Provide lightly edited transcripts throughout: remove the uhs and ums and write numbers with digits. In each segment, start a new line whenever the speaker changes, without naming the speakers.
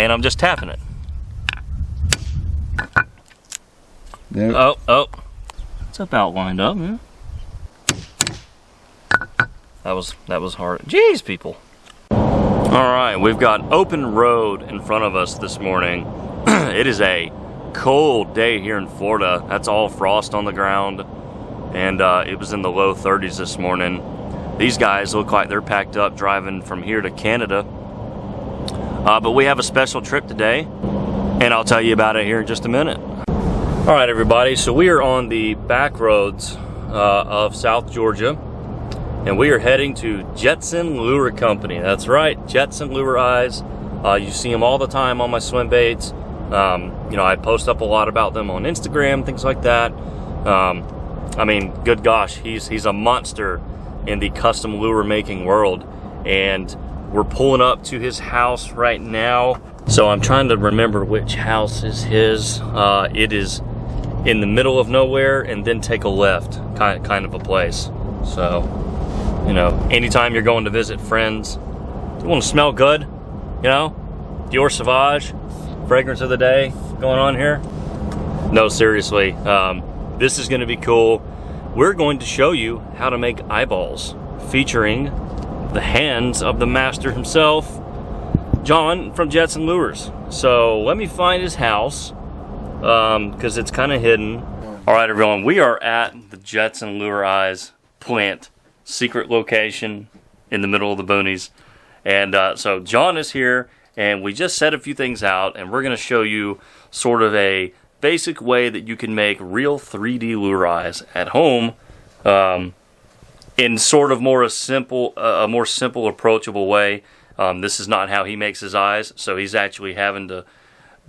and I'm just tapping it.
Yep.
Oh. It's about lined up, man. That was hard. Jeez, people. Alright, we've got open road in front of us this morning. It is a cold day here in Florida. That's all frost on the ground. And it was in the low 30s this morning. These guys look like they're packed up driving from here to Canada. But we have a special trip today, and I'll tell you about it here in just a minute. Alright everybody, so we are on the back roads of South Georgia. And we are heading to Jettson Lure Company. That's right, Jettson Lure Eyes. You see them all the time on my swim baits. You know, I post up a lot about them on Instagram, things like that. I mean, good gosh, he's a monster in the custom lure making world. And we're pulling up to his house right now. So I'm trying to remember which house is his. It is in the middle of nowhere and then take a left, kind of a place. So, you know, anytime you're going to visit friends, you want to smell good, you know, Dior Sauvage, fragrance of the day going on here. No, seriously, this is going to be cool. We're going to show you how to make eyeballs featuring the hands of the master himself, John from Jettson Lures. So let me find his house because it's kind of hidden. All right, everyone, we are at the Jettson Lure Eyes plant. Secret location in the middle of the boonies. And so John is here, and we just set a few things out, and we're going to show you sort of a basic way that you can make real 3D lure eyes at home in sort of a more simple, approachable way. This is not how he makes his eyes, so he's actually having to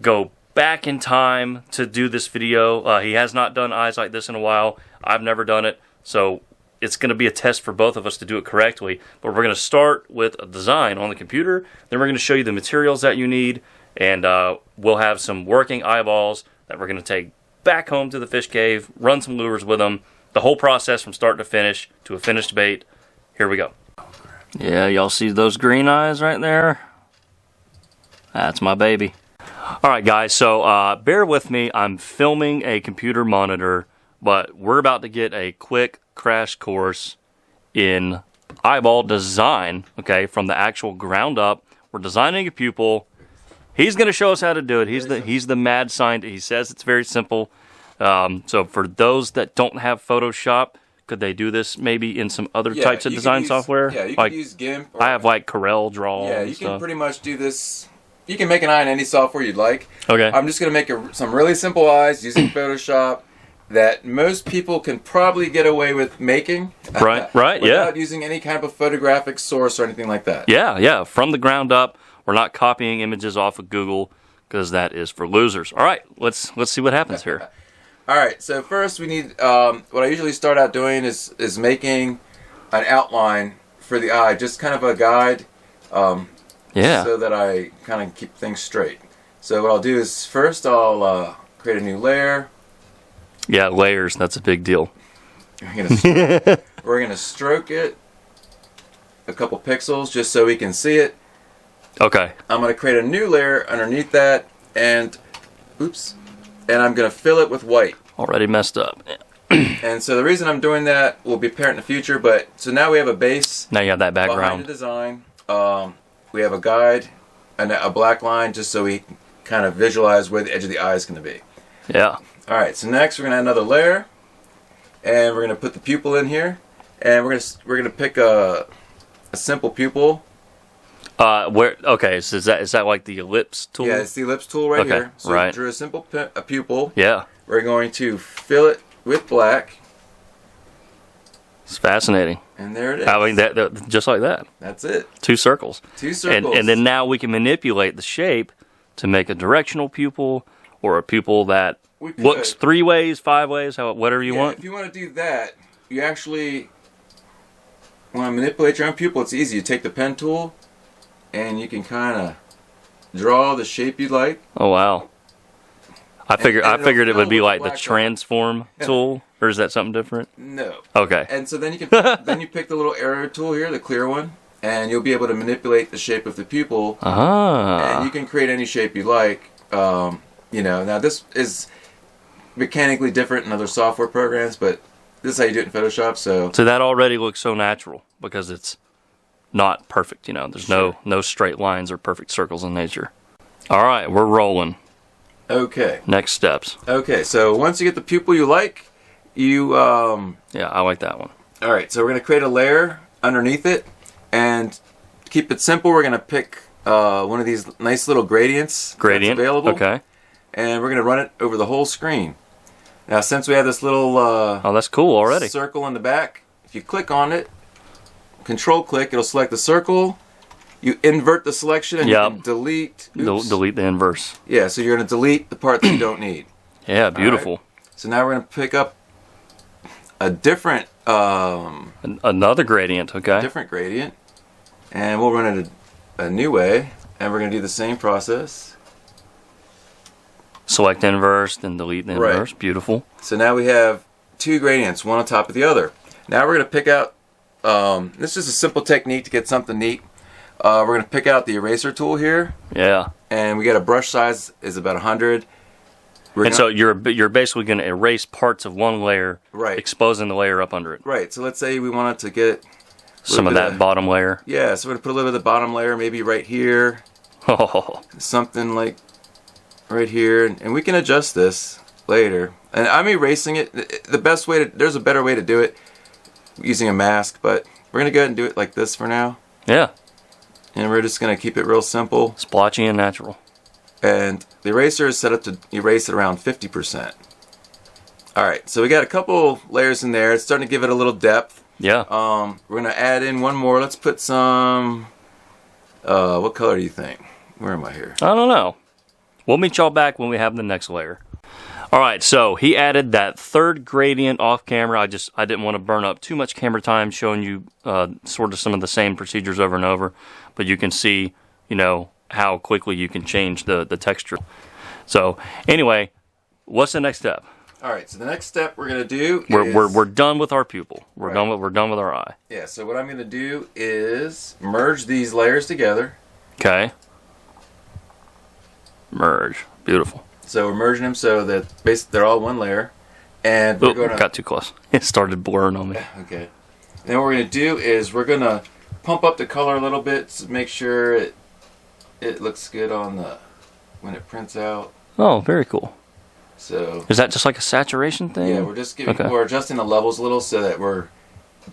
go back in time to do this video. He has not done eyes like this in a while. I've never done it, so it's going to be a test for both of us to do it correctly. But we're going to start with a design on the computer. Then we're going to show you the materials that you need. And we'll have some working eyeballs that we're going to take back home to the fish cave, run some lures with them. The whole process from start to finish to a finished bait. Here we go. Yeah, y'all see those green eyes right there? That's my baby. Alright guys, so bear with me. I'm filming a computer monitor, but we're about to get a quick crash course in eyeball design, okay, from the actual ground up. We're designing a pupil. He's going to show us how to do it. He's the mad scientist. He says it's very simple. So for those that don't have Photoshop, could they do this maybe in some other types of design software?
Yeah, you
like,
can use GIMP.
I have like Corel Draw.
Yeah, you can pretty much do this. You can make an eye in any software you'd like.
Okay.
I'm just going to make some really simple eyes using Photoshop that most people can probably get away with making.
Right,
without
yeah.
using any kind of a photographic source or anything like that.
Yeah, from the ground up. We're not copying images off of Google because that is for losers. All right, let's see what happens here.
All right, so first we need, what I usually start out doing is making an outline for the eye, just kind of a guide, so that I kind of keep things straight. So what I'll do is first I'll create a new layer.
Yeah, layers, that's a big deal.
We're going to stroke it a couple pixels just so we can see it.
Okay.
I'm going to create a new layer underneath that, and I'm going to fill it with white.
Already messed up.
And so the reason I'm doing that will be apparent in the future, but so now we have a base.
Now you have that
Behind
background.
the design. We have a guide and a black line just so we can kind of visualize where the edge of the eye is going to be.
Yeah.
Alright, so next we're going to add another layer, and we're going to put the pupil in here, and we're going to pick a simple pupil.
Okay, so is that like the ellipse tool?
Yeah, it's the ellipse tool right here. So we drew a simple pupil.
Yeah.
We're going to fill it with black.
It's fascinating.
And there it is.
I mean, that just like that.
That's it.
2 circles.
2 circles.
And then now we can manipulate the shape to make a directional pupil or a pupil that looks 3 ways, 5 ways, whatever you want.
If you want to do that, you actually want to manipulate your own pupil. It's easy. You take the pen tool, and you can kind of draw the shape you like.
Oh wow! I figured it would be like the transform tool, or is that something different?
No.
Okay.
And so then you can then you pick the little arrow tool here, the clear one, and you'll be able to manipulate the shape of the pupil. And you can create any shape you like. You know, now this is mechanically different in other software programs, but this is how you do it in Photoshop. So
that already looks so natural because it's not perfect. You know, there's no straight lines or perfect circles in nature. All right, we're rolling.
Okay.
Next steps.
Okay, so once you get the pupil you like, you
yeah, I like that one.
All right, so we're gonna create a layer underneath it, and to keep it simple, we're gonna pick one of these nice little gradients that's available.
Okay.
And we're going to run it over the whole screen. Now, since we have this little
oh, that's cool already.
Circle in the back, if you click on it, control click, it'll select the circle. You invert the selection and you can delete.
Delete the inverse.
Yeah, so you're going to delete the part that you don't need.
Yeah, beautiful.
Right. So now we're going to pick up a different
another gradient. Okay.
Different gradient, and we'll run it a new way, and we're going to do the same process.
Select inverse, then delete the inverse.
Right.
Beautiful.
So now we have two gradients, one on top of the other. Now we're going to pick out, this is a simple technique to get something neat. We're going to pick out the eraser tool here.
Yeah.
And we got a brush size is about 100.
So you're basically going to erase parts of one layer,
right,
exposing the layer up under it.
Right. So let's say we wanted to get
some of that bottom layer.
Yeah, so we're going to put a little bit of the bottom layer maybe right here.
Oh.
Something like right here, and we can adjust this later. And I'm erasing it. The best way to, there's a better way to do it using a mask, but we're going to go ahead and do it like this for now.
Yeah.
And we're just going to keep it real simple.
Splotchy and natural.
And the eraser is set up to erase at around 50%. Alright, so we got a couple layers in there. It's starting to give it a little depth.
Yeah.
We're going to add in one more. Let's put some, what color do you think? Where am I here?
I don't know. We'll meet y'all back when we have the next layer. All right, so he added that third gradient off camera. I didn't want to burn up too much camera time showing you sort of some of the same procedures over and over, but you can see, you know, how quickly you can change the texture. So anyway, what's the next step?
All right, so the next step we're gonna do
we're done with our pupil. We're done with our eye.
Yeah. So what I'm gonna do is merge these layers together.
Okay. Merge. Beautiful.
So we're merging them so that basically they're all one layer, and we're gonna
got too close. It started blurring on me.
Okay. Then what we're gonna do is we're gonna pump up the color a little bit to make sure it looks good on the when it prints out.
Oh, very cool.
So
is that just like a saturation thing?
Yeah, we're just giving we're adjusting the levels a little so that we're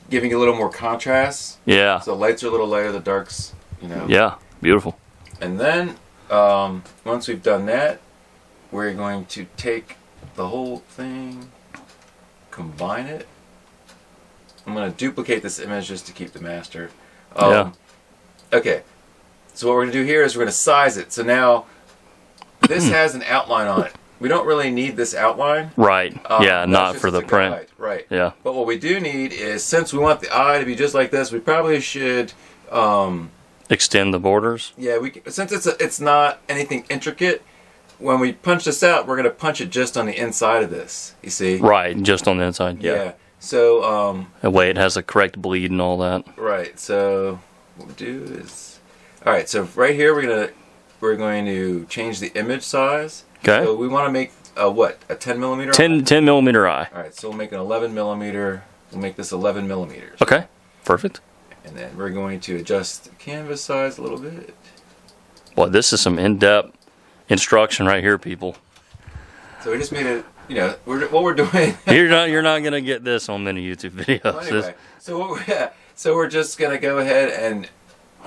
giving a little more contrast.
Yeah.
So the lights are a little lighter, the darks, you know.
Yeah, beautiful.
And then once we've done that, we're going to take the whole thing, combine it. I'm going to duplicate this image just to keep the master.
Yeah.
Okay. So what we're going to do here is we're going to size it. So now this has an outline on it. We don't really need this outline.
Right. Yeah, not for the print.
Guide. Right.
Yeah.
But what we do need is, since we want the eye to be just like this, we probably should
extend the borders.
Yeah, since it's not anything intricate, when we punch this out, we're going to punch it just on the inside of this. You see?
Right, just on the inside. Yeah.
So
that way it has a correct bleed and all that.
Right. So what we do is, all right. So right here we're going to change the image size.
Okay.
So we want to make what, a 10 millimeter?
10 millimeter eye.
All right. So we'll make an 11 millimeter. We'll make this 11 millimeters.
Okay. Perfect.
And then we're going to adjust the canvas size a little bit.
Boy, this is some in-depth instruction right here, people.
So we just made it. You know, what we're doing.
You're not gonna get this on many YouTube videos.
Well, anyway, so we're just gonna go ahead and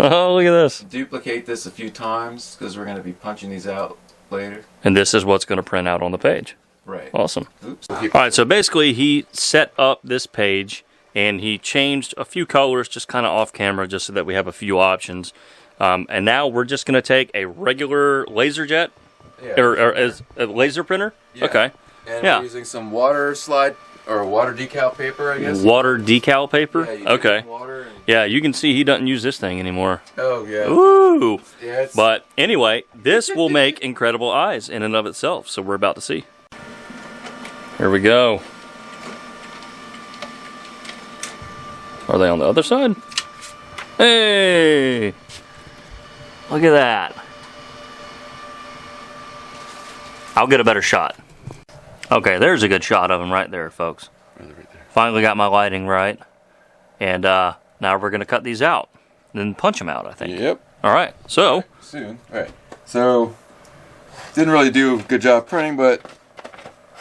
oh, look at this.
Duplicate this a few times because we're gonna be punching these out later.
And this is what's gonna print out on the page.
Right.
Awesome.
Oops.
All right. So basically, he set up this page and he changed a few colors, just kind of off camera, just so that we have a few options. And now we're just gonna take a regular laser jet, or as a laser printer.
Yeah.
Okay.
And we're using some water slide or water decal paper, I guess.
Water decal paper?
Yeah,
okay. Yeah, you can see he doesn't use this thing anymore.
Oh, yeah.
Ooh.
Yeah,
but anyway, this will make incredible eyes in and of itself, so we're about to see. Here we go. Are they on the other side? Hey! Look at that. I'll get a better shot. Okay, there's a good shot of him right there, folks. Right there. Finally got my lighting right. And now we're going to cut these out. Then punch them out, I think.
Yep.
All right, so.
Soon. All right. So, didn't really do a good job printing, but.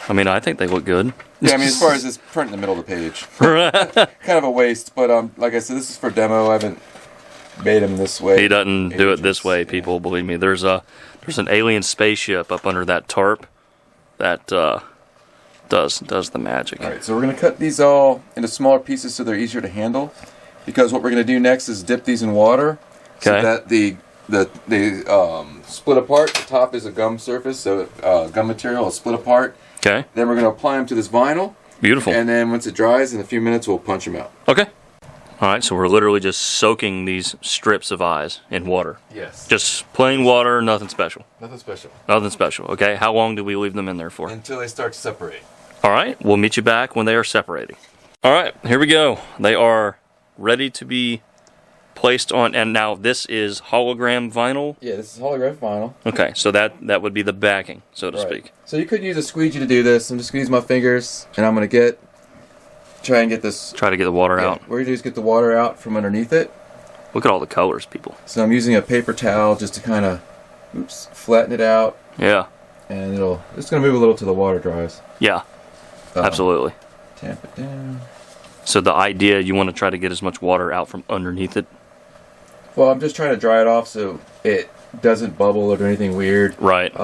I mean, I think they look good.
Yeah, I mean, as far as this print in the middle of the page. Kind of a waste, but like I said, this is for demo. I haven't made them this way.
He doesn't do it this way, people, believe me. There's an alien spaceship up under that tarp that does the magic.
All right, so we're going to cut these all into smaller pieces so they're easier to handle. Because what we're going to do next is dip these in water so that they split apart. The top is a gum surface, so gum material will split apart.
Okay.
Then we're going to apply them to this vinyl.
Beautiful.
And then once it dries, in a few minutes, we'll punch them out.
Okay. All right, so we're literally just soaking these strips of eyes in water.
Yes.
Just plain water, nothing special.
Nothing special.
Nothing special, okay? How long do we leave them in there for?
Until they start to separate.
All right, we'll meet you back when they are separating. All right, here we go. They are ready to be placed on, and now this is hologram vinyl?
Yeah, this is hologram vinyl.
Okay, so that would be the backing, so to speak.
So you could use a squeegee to do this. I'm just going to use my fingers, and I'm going to try and get this.
Try to get the water out.
What you do is get the water out from underneath it.
Look at all the colors, people.
So I'm using a paper towel just to kind of, flatten it out.
Yeah.
And it's going to move a little till the water dries.
Yeah, absolutely.
Tamp it down.
So the idea, you want to try to get as much water out from underneath it?
Well, I'm just trying to dry it off so it doesn't bubble or do anything weird.
Right.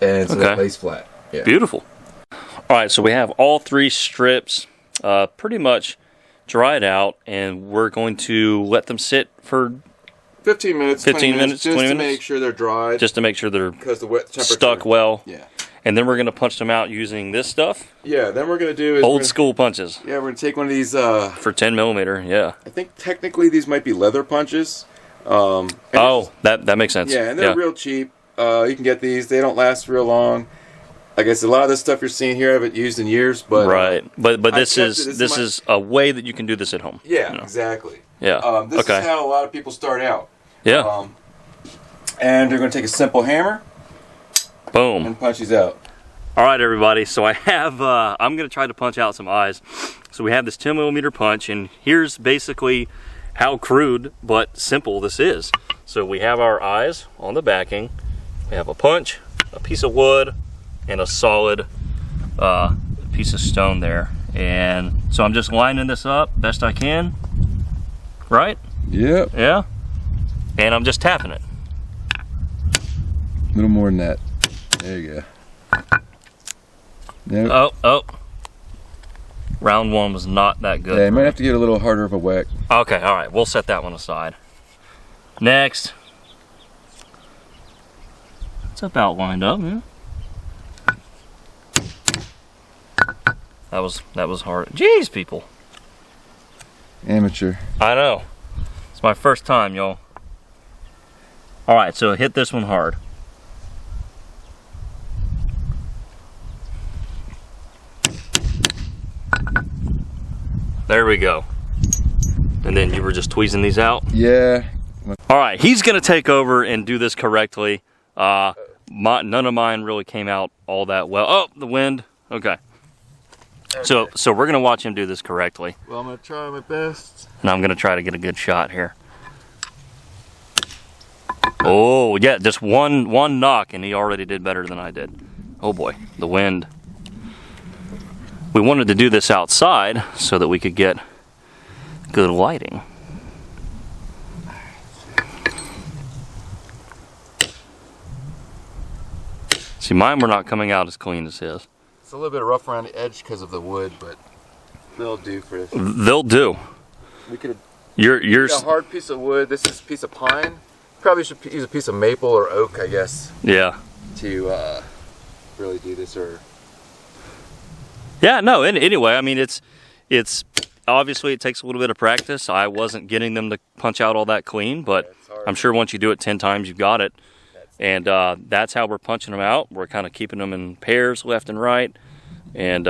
And so that lays flat. Yeah.
Beautiful. All right, so we have all 3 strips pretty much dried out, and we're going to let them sit for
15 minutes,
15 minutes,
just
20
to
minutes?
make sure they're dried.
Just to make sure they're
because the wet temperature
stuck well.
Yeah.
And then we're going to punch them out using this stuff.
Yeah, then we're going to do is
old school punches.
Yeah, we're going to take one of these
for 10 millimeter, yeah.
I think technically these might be leather punches.
That makes sense.
Yeah, and they're real cheap. You can get these. They don't last real long. I guess a lot of this stuff you're seeing here I haven't used in years, but
right. But this is a way that you can do this at home.
Yeah, exactly.
Yeah.
This is how a lot of people start out.
Yeah.
And they're going to take a simple hammer.
Boom.
And punch these out.
All right, everybody. So I have. I'm going to try to punch out some eyes. So we have this 10 millimeter punch, and here's basically how crude but simple this is. So we have our eyes on the backing. We have a punch, a piece of wood, and a solid piece of stone there. And so I'm just lining this up best I can. Right?
Yep.
Yeah. And I'm just tapping it.
A little more than that. There you go.
Nope. Oh. Round 1 was not that good.
Yeah, you might have to get a little harder of a whack.
Okay, all right. We'll set that one aside. Next. It's about lined up, yeah. That was hard. Jeez, people.
Amateur.
I know. It's my first time, y'all. All right, so hit this one hard. There we go. And then you were just tweezing these out?
Yeah.
All right, he's gonna take over and do this correctly. None of mine really came out all that well. Oh, the wind. Okay. So we're gonna watch him do this correctly.
Well, I'm gonna try my best.
And I'm gonna try to get a good shot here. Oh yeah, just one knock, and he already did better than I did. Oh boy, the wind. We wanted to do this outside so that we could get good lighting. See, mine were not coming out as clean as his.
It's a little bit rough around the edge because of the wood, but they'll do for this.
They'll do.
We could.
You're
a hard piece of wood. This is a piece of pine. Probably should use a piece of maple or oak, I guess.
Yeah.
To really do this, or.
Yeah. No. Anyway, I mean, it's obviously it takes a little bit of practice. I wasn't getting them to punch out all that clean, but I'm sure once you do it 10 times, you've got it. And that's how we're punching them out. We're kind of keeping them in pairs left and right. And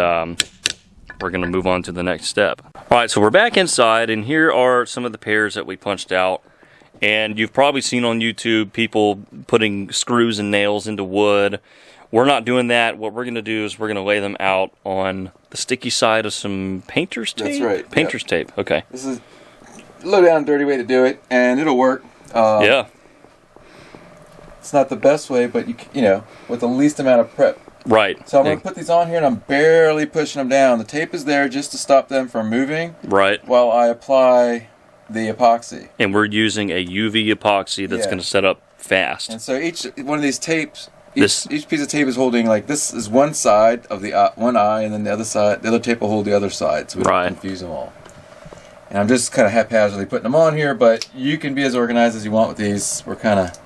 we're gonna move on to the next step. All right, so we're back inside, and here are some of the pairs that we punched out. And you've probably seen on YouTube people putting screws and nails into wood. We're not doing that. What we're gonna do is we're gonna lay them out on the sticky side of some painter's tape?
That's right.
Painter's tape, okay.
This is a low down dirty way to do it, and it'll work.
Yeah.
It's not the best way, but you know, with the least amount of prep.
Right.
So I'm going to put these on here, and I'm barely pushing them down. The tape is there just to stop them from moving.
Right.
While I apply the epoxy.
And we're using a UV epoxy that's going to set up fast.
And so each one of these tapes, each piece of tape is holding, like, this is one side of the one eye, and then the other tape will hold the other side, so we don't confuse them all. And I'm just kind of haphazardly putting them on here, but you can be as organized as you want with these. We're kind of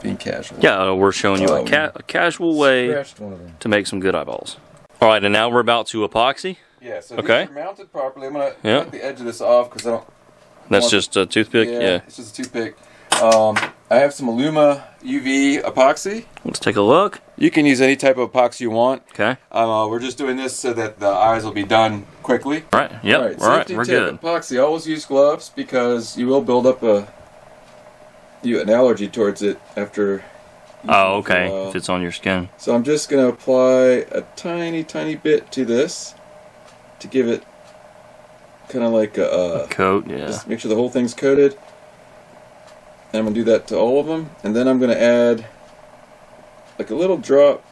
being casual. Yeah, we're showing you a casual way to make some good eyeballs. All right, and now we're about to epoxy. Yeah, so these are mounted properly. I'm going to cut the edge of this off because I don't...
That's just a toothpick? Yeah,
it's just a toothpick. I have some Illuma UV epoxy.
Let's take a look.
You can use any type of epoxy you want.
Okay.
We're just doing this so that the eyes will be done quickly.
All right, yep, all right, we're good.
Epoxy, always use gloves because you will build up an allergy towards it after.
Oh, okay, if it's on your skin.
So I'm just going to apply a tiny, tiny bit to this to give it kind of like a
coat, yeah.
Just make sure the whole thing's coated. And I'm going to do that to all of them. And then I'm going to add like a little drop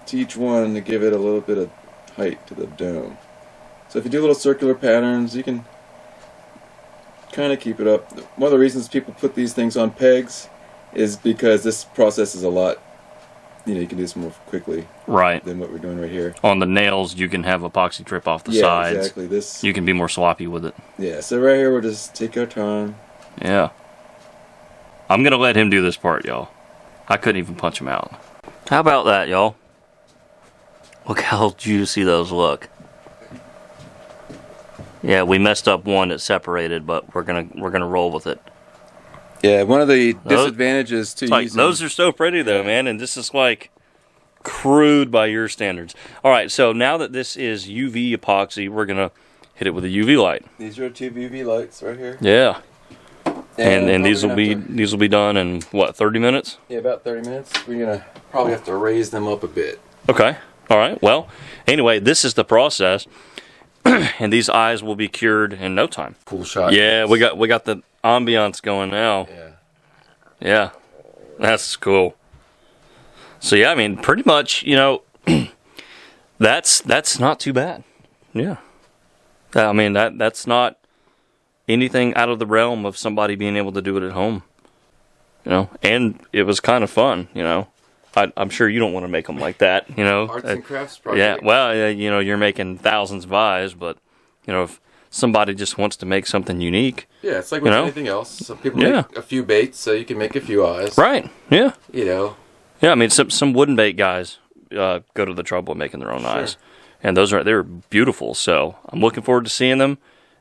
to each one to give it a little bit of height to the dome. So if you do little circular patterns, you can kind of keep it up. One of the reasons people put these things on pegs is because this process is a lot, you can do this more quickly than what we're doing right here.
On the nails, you can have epoxy drip off the sides.
Yeah, exactly.
You can be more sloppy with it.
Yeah, so right here we'll just take our time.
Yeah. I'm going to let him do this part, y'all. I couldn't even punch him out. How about that, y'all? Look how juicy those look. Yeah, we messed up one that separated, but we're gonna roll with it.
Yeah, one of the disadvantages to using...
Those are so pretty, though, man, and this is like crude by your standards. All right, so now that this is UV epoxy, we're gonna hit it with a UV light.
These are 2 UV lights right here.
Yeah. And these will be done in what, 30 minutes?
Yeah, about 30 minutes. We're gonna probably have to raise them up a bit.
Okay. All right. Well, anyway, this is the process, and these eyes will be cured in no time.
Cool shot.
Yeah, we got the ambiance going now.
Yeah.
Yeah. That's cool. So yeah, I mean, pretty much, that's not too bad. Yeah. I mean, that's not anything out of the realm of somebody being able to do it at home. And it was kind of fun, I'm sure you don't want to make them like that,
Arts and crafts project.
Yeah, well, you're making thousands of eyes, but, if somebody just wants to make something unique.
Yeah, it's like with anything else. Some people make a few baits, so you can make a few eyes.
Right, yeah.
Yeah,
I mean, some wooden bait guys go to the trouble of making their own eyes. And they're beautiful, so I'm looking forward to seeing them,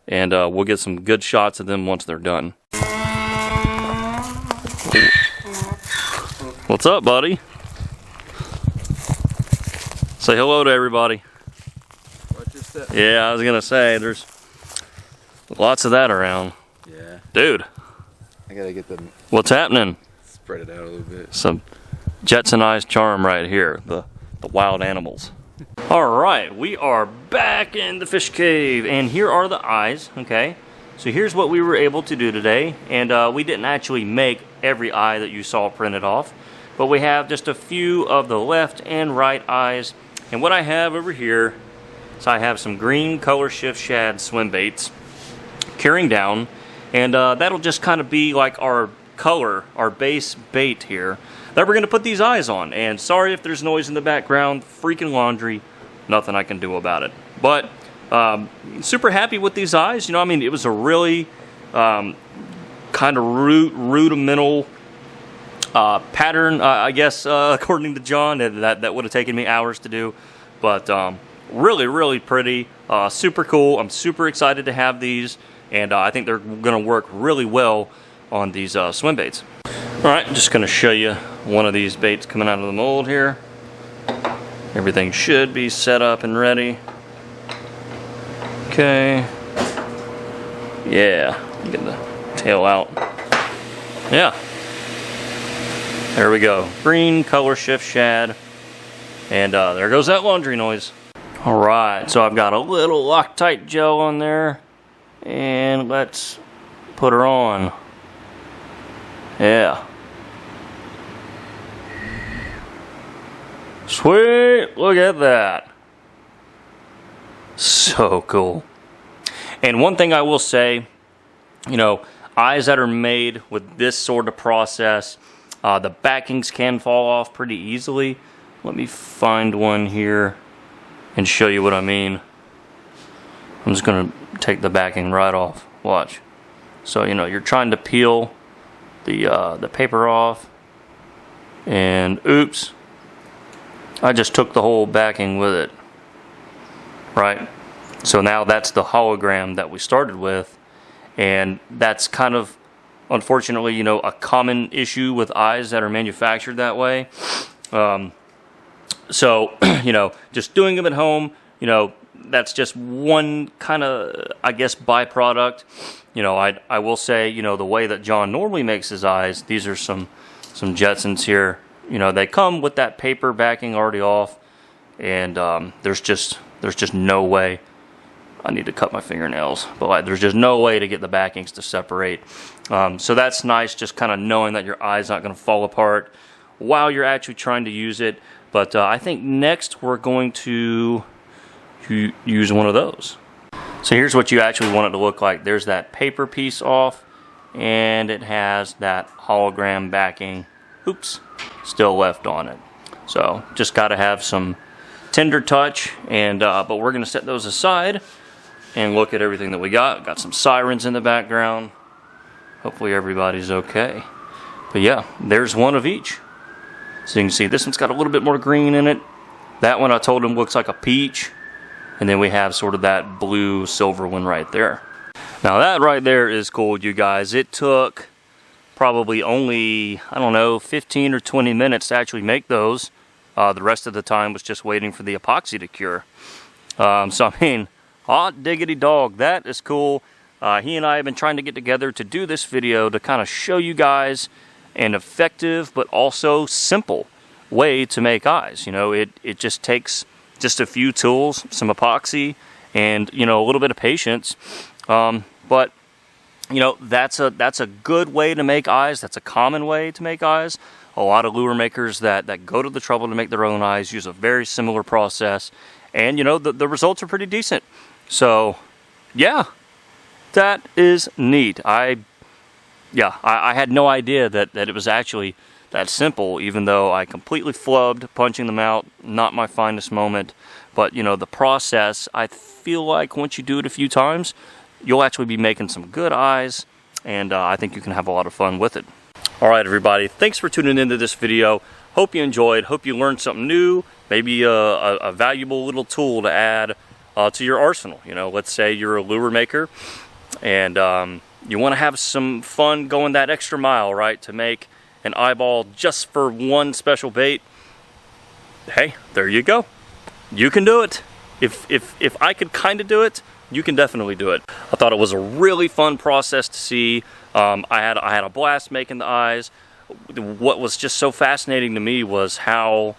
and we'll get some good shots of them once they're done. What's up, buddy? Say hello to everybody.
Watch your step.
Yeah, I was gonna say, there's lots of that around.
Yeah.
Dude.
I gotta get them.
What's happening?
Spread it out a little bit.
Some Jetsonized charm right here. The wild animals. Alright, we are back in the fish cave, and here are the eyes, okay? So here's what we were able to do today, and we didn't actually make every eye that you saw printed off, but we have just a few of the left and right eyes. And what I have over here is I have some green color shift shad swim baits curing down, and that'll just kind of be like our color, our base bait here that we're going to put these eyes on. And sorry if there's noise in the background, freaking laundry, nothing I can do about it. But super happy with these eyes. It was a really kind of rudimental pattern, I guess, according to John, that would have taken me hours to do. But really, really pretty, super cool. I'm super excited to have these, and I think they're going to work really well on these swim baits. All right, I'm just going to show you one of these baits coming out of the mold here. Everything should be set up and ready. Okay. Yeah, get the tail out. Yeah. There we go. Green color shift shad. And there goes that laundry noise. Alright, so I've got a little Loctite gel on there. And let's put her on. Yeah. Sweet! Look at that. So cool. And one thing I will say, you know, eyes that are made with this sort of process, the backings can fall off pretty easily. Let me find one here and show you what I mean. I'm just going to take the backing right off. Watch. So, you know, you're trying to peel the paper off, and oops, I just took the whole backing with it. Right? So now that's the hologram that we started with, and that's kind of, unfortunately, you know, a common issue with eyes that are manufactured that way. So, you know, just doing them at home, you know, that's just one kind of, I guess, byproduct. You know, I will say, you know, the way that John normally makes his eyes, these are some Jettsons here. You know, they come with that paper backing already off, and there's just no way. I need to cut my fingernails, but like, there's just no way to get the backings to separate. So that's nice, just kind of knowing that your eye's not going to fall apart while you're actually trying to use it. But I think next we're going to use one of those. So here's what you actually want it to look like. There's that paper piece off, and it has that hologram backing, oops, still left on it. So just got to have some tender touch, and but we're going to set those aside and look at everything that we got. Got some sirens in the background. Hopefully everybody's okay. But yeah, there's one of each. So you can see this one's got a little bit more green in it. That one I told him looks like a peach. And then we have sort of that blue silver one right there. Now that right there is cool, you guys. It took probably only, I don't know, 15 or 20 minutes to actually make those. The rest of the time was just waiting for the epoxy to cure. So I mean, hot diggity dog, that is cool. He and I have been trying to get together to do this video to kind of show you guys an effective but also simple way to make eyes. You know, it just takes just a few tools, some epoxy, and, you know, a little bit of patience. But, you know, that's a good way to make eyes. That's a common way to make eyes. A lot of lure makers that go to the trouble to make their own eyes use a very similar process. And, you know, the results are pretty decent. So, yeah, that is neat. I had no idea that it was actually that simple, even though I completely flubbed punching them out. Not my finest moment. But, you know, the process, I feel like once you do it a few times, you'll actually be making some good eyes, and I think you can have a lot of fun with it. Alright everybody, thanks for tuning into this video. Hope you enjoyed, hope you learned something new, maybe a valuable little tool to add to your arsenal. You know, let's say you're a lure maker, and you want to have some fun going that extra mile, right, to make an eyeball just for one special bait. Hey, there you go. You can do it. If I could kind of do it, you can definitely do it. I thought it was a really fun process to see. I had a blast making the eyes. What was just so fascinating to me was how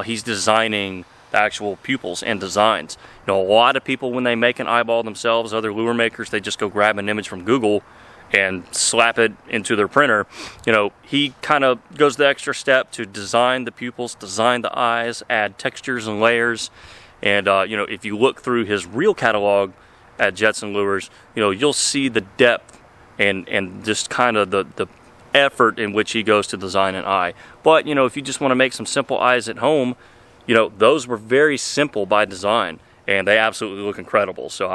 he's designing the actual pupils and designs. You know, a lot of people, when they make an eyeball themselves, other lure makers, they just go grab an image from Google and slap it into their printer. You know, he kind of goes the extra step to design the pupils, design the eyes, add textures and layers. And, you know, if you look through his real catalog at Jettson Lures, you know, you'll see the depth and just kind of the effort in which he goes to design an eye. But, you know, if you just want to make some simple eyes at home, you know, those were very simple by design, and they absolutely look incredible. So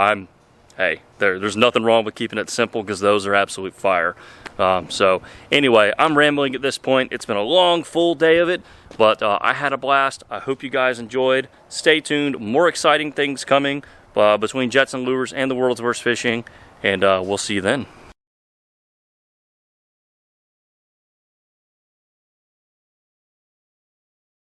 hey, there's nothing wrong with keeping it simple, because those are absolute fire. So anyway, I'm rambling at this point. It's been a long, full day of it, but I had a blast. I hope you guys enjoyed. Stay tuned. More exciting things coming between Jettson Lures and the World's Worst Fishing, and we'll see you then.